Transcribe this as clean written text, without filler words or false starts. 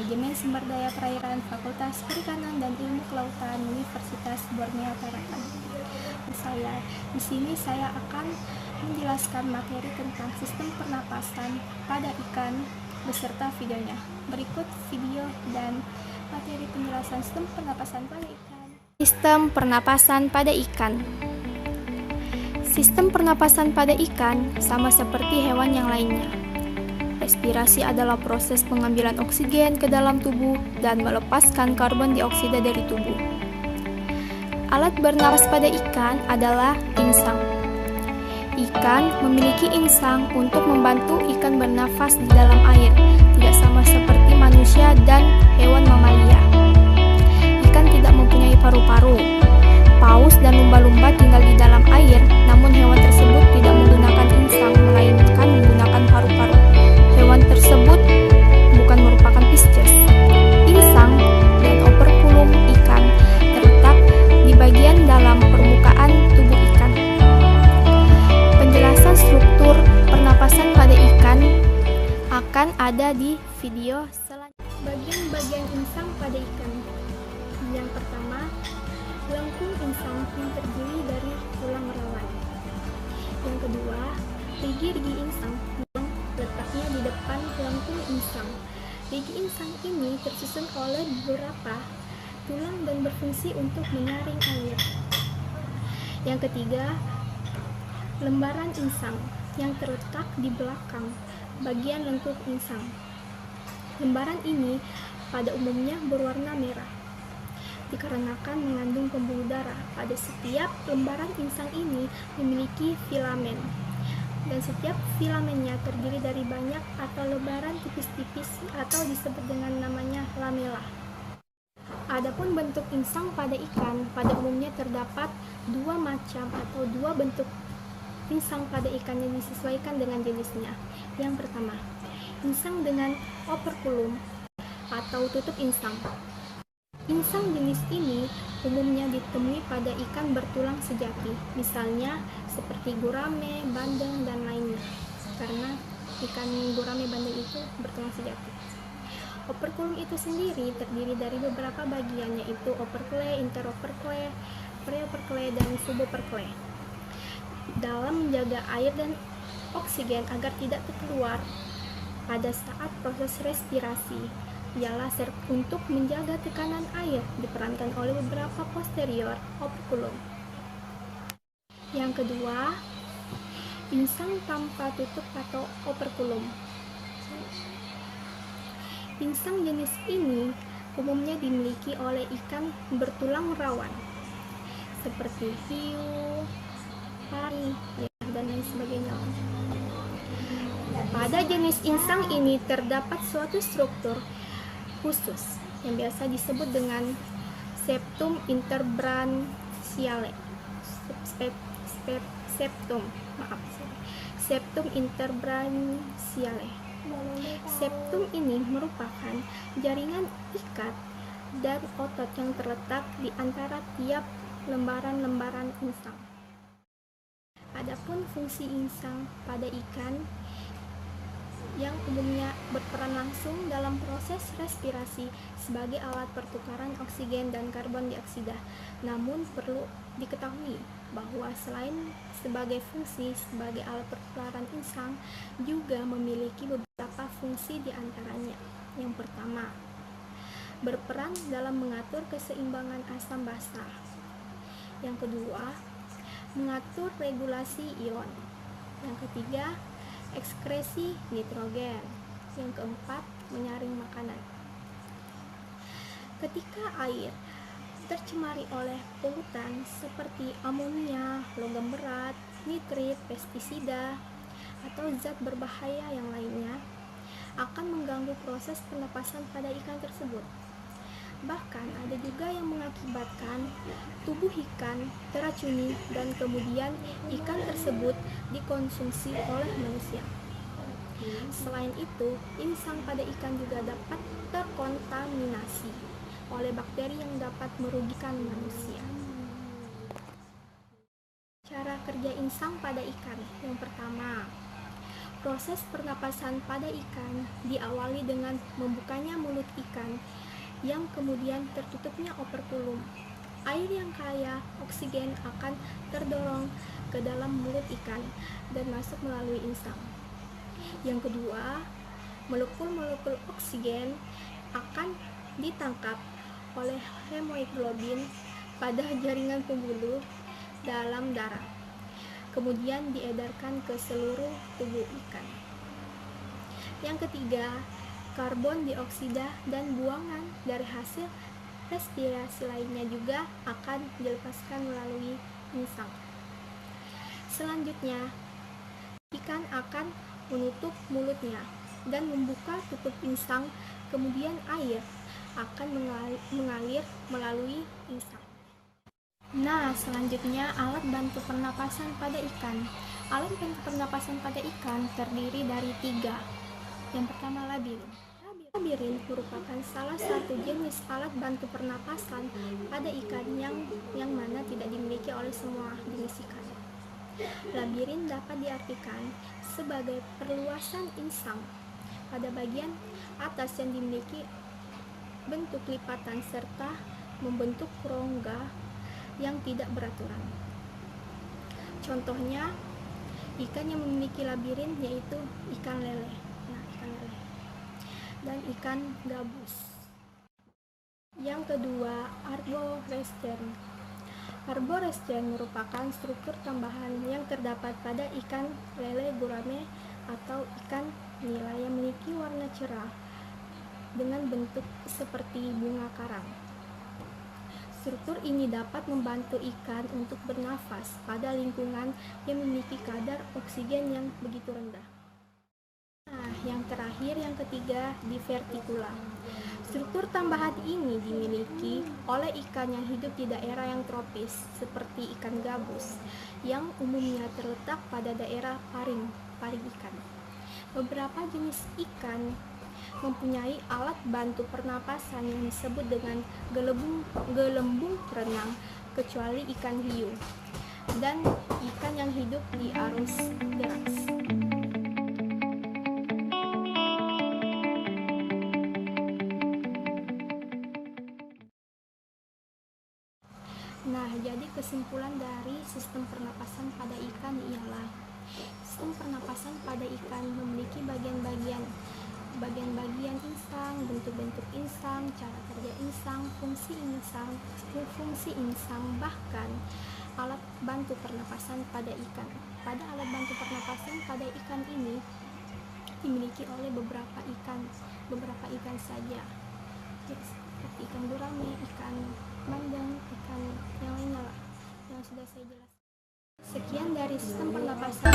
Manajemen Sumber Daya Perairan Fakultas Perikanan dan Ilmu Kelautan Universitas Borneo Tarakan. Di sini saya akan menjelaskan materi tentang sistem pernapasan pada ikan beserta videonya. Berikut video dan materi penjelasan sistem pernapasan pada ikan. Sistem pernapasan pada ikan. Sistem pernapasan pada ikan sama seperti hewan yang lainnya. Respirasi adalah proses pengambilan oksigen ke dalam tubuh dan melepaskan karbon dioksida dari tubuh. Alat bernapas pada ikan adalah insang. Ikan memiliki insang untuk membantu ikan bernafas di dalam air, tidak sama seperti manusia dan hewan mamalia. Ikan tidak mempunyai paru-paru. Paus dan lumba-lumba tinggal di dalam air, namun hewan tersebut tidak menggunakan insang, melainkan menggunakan paru-paru. Hewan tersebut bukan merupakan Pisces. Insang dan operkulum ikan terletak di bagian dalam permukaan tubuh ikan. Penjelasan struktur pernapasan pada ikan akan ada di video selanjutnya. Bagian-bagian insang pada ikan. Yang pertama, lengkung insang yang terdiri dari tulang rawan. Yang kedua, rigi-rigi insang yang letaknya di depan lengkung insang. Rigi insang ini tersusun oleh beberapa tulang dan berfungsi untuk menyaring air. Yang ketiga, lembaran insang yang terletak di belakang bagian lengkung insang. Lembaran ini pada umumnya berwarna merah, dikarenakan mengandung pembuluh darah. Pada setiap lembaran insang ini memiliki filamen, dan setiap filamennya terdiri dari banyak atau lebaran tipis-tipis atau disebut dengan namanya lamela. Adapun bentuk insang pada ikan, pada umumnya terdapat dua macam atau dua bentuk insang pada ikan yang disesuaikan dengan jenisnya. Yang pertama, insang dengan operkulum atau tutup insang. Insang jenis ini umumnya ditemui pada ikan bertulang sejati, misalnya seperti gurame, bandeng, dan lainnya, karena ikan gurame bandeng itu bertulang sejati. Operkulum itu sendiri terdiri dari beberapa bagian, yaitu operkule, interoperkule, preoperkule, dan suboperkule. Dalam menjaga air dan oksigen agar tidak keluar pada saat proses respirasi, ialah untuk menjaga tekanan air diperankan oleh beberapa posterior operkulum. Yang kedua, insang tanpa tutup atau operkulum. Insang jenis ini umumnya dimiliki oleh ikan bertulang rawan seperti hiu, pari, dan lain sebagainya. Pada jenis insang ini terdapat suatu struktur khusus yang biasa disebut dengan septum interbranchiale. Septum interbranchiale. Septum ini merupakan jaringan ikat dan otot yang terletak di antara tiap lembaran-lembaran insang. Adapun fungsi insang pada ikan yang umumnya berperan langsung dalam proses respirasi sebagai alat pertukaran oksigen dan karbon dioksida. Namun perlu diketahui bahwa selain sebagai fungsi sebagai alat pertukaran insang, juga memiliki beberapa fungsi di antaranya. Yang pertama, berperan dalam mengatur keseimbangan asam basa. Yang kedua, mengatur regulasi ion. Yang ketiga, ekskresi nitrogen. Yang keempat, menyaring makanan. Ketika air tercemari oleh polutan seperti amonia, logam berat, nitrit, pestisida, atau zat berbahaya yang lainnya, akan mengganggu proses pernapasan pada ikan tersebut. Bahkan ada juga yang mengakibatkan tubuh ikan teracuni dan kemudian ikan tersebut dikonsumsi oleh manusia. Selain itu, insang pada ikan juga dapat terkontaminasi oleh bakteri yang dapat merugikan manusia. Cara kerja insang pada ikan. Yang pertama, Proses pernapasan pada ikan diawali dengan membukanya mulut ikan yang kemudian tertutupnya operkulum. Air yang kaya oksigen akan terdorong ke dalam mulut ikan dan masuk melalui insang. Yang kedua, molekul-molekul oksigen akan ditangkap oleh hemoglobin pada jaringan pembuluh dalam darah, kemudian diedarkan ke seluruh tubuh ikan. Yang ketiga, karbon dioksida dan buangan dari hasil respirasi lainnya juga akan dilepaskan melalui insang. Selanjutnya, ikan akan menutup mulutnya dan membuka tutup insang, kemudian air akan mengalir melalui insang. Nah, selanjutnya alat bantu pernapasan pada ikan. Alat bantu pernapasan pada ikan terdiri dari 3. Yang pertama, labirin. Labirin merupakan salah satu jenis alat bantu pernapasan pada ikan yang mana tidak dimiliki oleh semua jenis ikan. Labirin dapat diartikan sebagai perluasan insang pada bagian atas yang dimiliki bentuk lipatan serta membentuk rongga yang tidak beraturan. Contohnya, ikan yang memiliki labirin yaitu ikan lele. Ikan lele dan ikan gabus. Yang kedua, arboresten. Arboresten merupakan struktur tambahan yang terdapat pada ikan lele gurame atau ikan nila yang memiliki warna cerah dengan bentuk seperti bunga karang. Struktur ini dapat membantu ikan untuk bernafas pada lingkungan yang memiliki kadar oksigen yang begitu rendah. Nah, yang terakhir, yang ketiga, diverticula. Struktur tambahan ini dimiliki oleh ikan yang hidup di daerah yang tropis, seperti ikan gabus, yang umumnya terletak pada daerah paring ikan. Beberapa jenis ikan mempunyai alat bantu pernapasan yang disebut dengan gelembung renang, kecuali ikan hiu dan ikan yang hidup di arus deras. Nah, jadi kesimpulan dari sistem pernapasan pada ikan ialah sistem pernapasan pada ikan memiliki bagian-bagian insang, bentuk-bentuk insang, cara kerja insang, fungsi insang, bahkan alat bantu pernapasan pada ikan. Pada alat bantu pernapasan pada ikan ini dimiliki oleh beberapa ikan saja, seperti ikan gurame, ikan bandeng, ikan yang lainnya lah yang sudah saya jelaskan. Sekian dari sistem pernapasan.